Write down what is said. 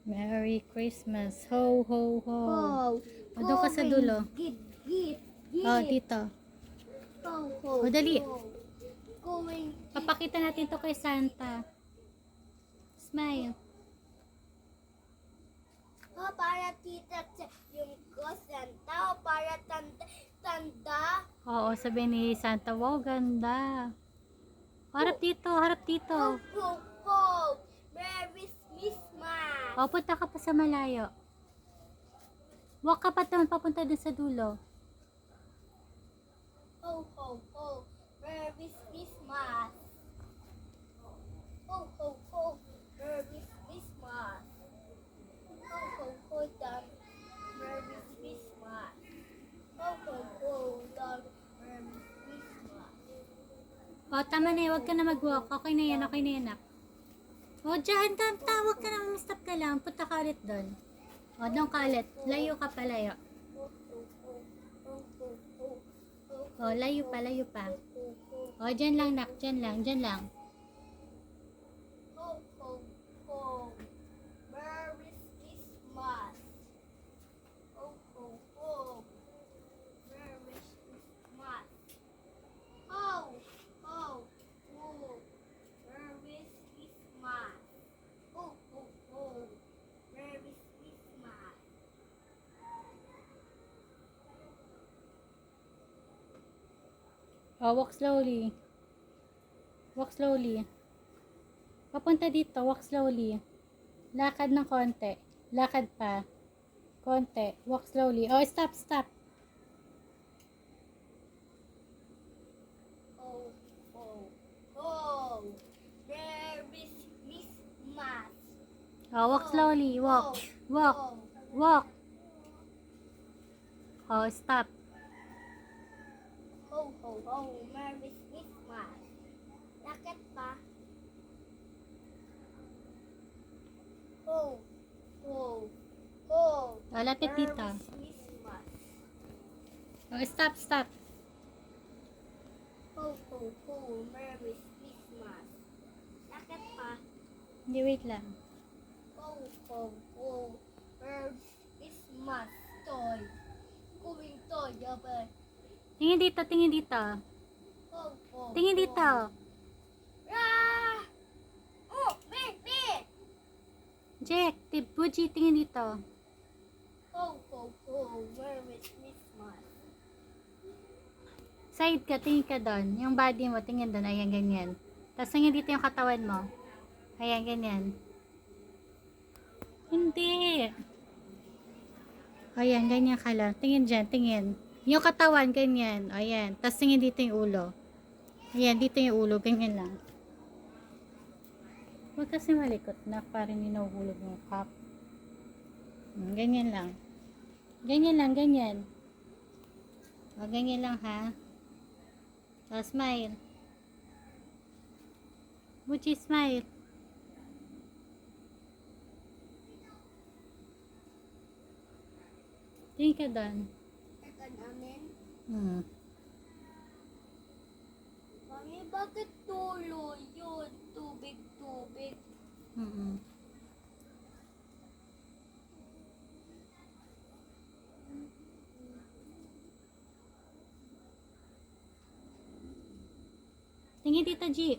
Merry Christmas. Ho, ho, ho. Ho. O, doon ka sa dulo. Git, git, O, dito. Ho, ho, O, dali. ho. Going. Papakita natin to kay Santa. Smile. Oh, para tita yung ko Santa. O para tanda. Oo, sabi ni Santa, wow, ganda. Harap dito, harap dito. Ho, ho, ho. Merry Christmas. O, punta ka pa sa malayo. Walk ka pa naman papunta dun sa dulo. Ho, ho, ho. Merry Christmas. Ho, ho, ho. Merry Christmas. Ho, ho, ho. Dan. Merry Christmas. Ho, ho, ho. Dan. Merry Christmas. O, tama na, huwag ka na mag-walk. Okay na yan, okay na yan, nak. O, dyan ka, huwag ka na, stop ka lang. Punta ka ulit doon. O, doon ka ulit. Layo ka pa, layo. Ho, ho, ho. Ho, ho, ho. O, layo pa, layo pa. O, dyan lang, nak, dyan lang, dyan lang. Ho, ho, ho. Merry Christmas. Ho, ho, ho. Merry Christmas. Ho, ho, ho. Merry Christmas. Ho, ho, ho. Merry Christmas. O, walk slowly. Walk slowly. Papunta dito, walk slowly. Lakad ng konti. Lakad pa. Konti. Walk slowly. O, stop, stop. Ho, ho, ho. Merry Christmas. O, walk slowly. Walk. Walk. Walk. O, stop. Ho, ho, ho. Merry Christmas. Lakad pa. Ho, ho, ho. O, lapit dito. Merry Christmas. O, stop, stop. Ho, ho, ho. Merry Christmas. Lakad pa. Hindi, wait lang. Ho, ho, ho. Merry Christmas. Toy. Going toy, yabe. Tingin dito, tingin dito. Ho, ho, Tingin ho. dito. Ah! Oh, me. Jack, Buji, tingin dito. Ho, ho, ho. Merry Christmas. Side ka, tingin ka doon. Yung body mo, tingin doon. Ayan, ganyan. Tapos tingin dito yung katawan mo. Ayan, ganyan. Hindi. Ayan, ganyan ka lang. Tingin dyan, tingin. Yung katawan, ganyan. Ayan. Tapos tingin dito yung ulo. Ayan, dito yung ulo. Ganyan lang. Huwag kasi malikot na parang hinuhulog yung cup. Ganyan lang. Ganyan lang, ganyan. O, ganyan lang ha. O, smile. Buchi, smile. Tingin ka doon. Teka namin. Mami, bakit tulo yun? Tubig. Tingin dito, G.